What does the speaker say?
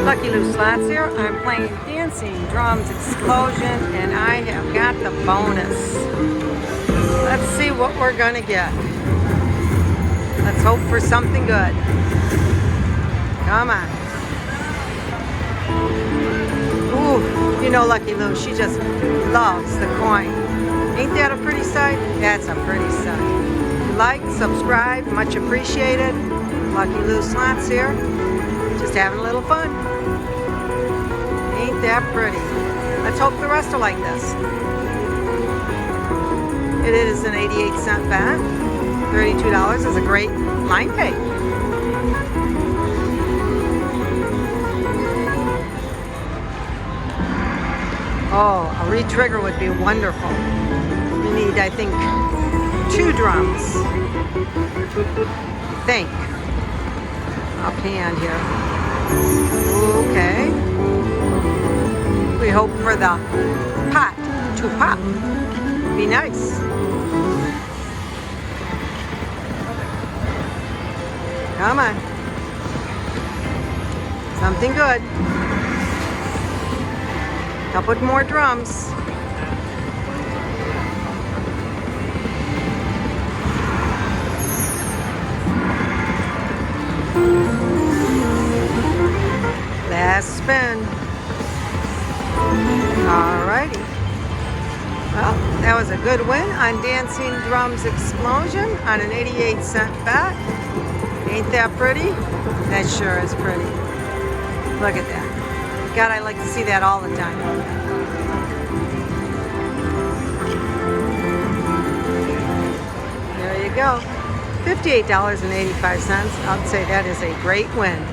Lucky Lou slots here. I'm playing Dancing Drums Explosion and I have got the bonus. Let's see what we're gonna get. Let's hope for something good. Come on. Ooh, you know Lucky Lou, she just loves the coin. Ain't that a pretty sight? That's a pretty sight. Like, subscribe, much appreciated. Lucky Lou slots here. Just having a little fun. Ain't that pretty? Let's hope the rest are like this. It is an 88-cent bet. $32 is a great line pay. Oh, a re-trigger would be wonderful. We need, I think, 2 drums. I think. Offhand here. Okay. We hope for the pot to pop. Be nice. Come on. Something good. Couple more drums. Last spin. Alrighty. Well, that was a good win on Dancing Drums Explosion on an 88-cent bet. Ain't that pretty? That sure is pretty. Look at that. God, I like to see that all the time. There you go. $58.85. I'd say that is a great win.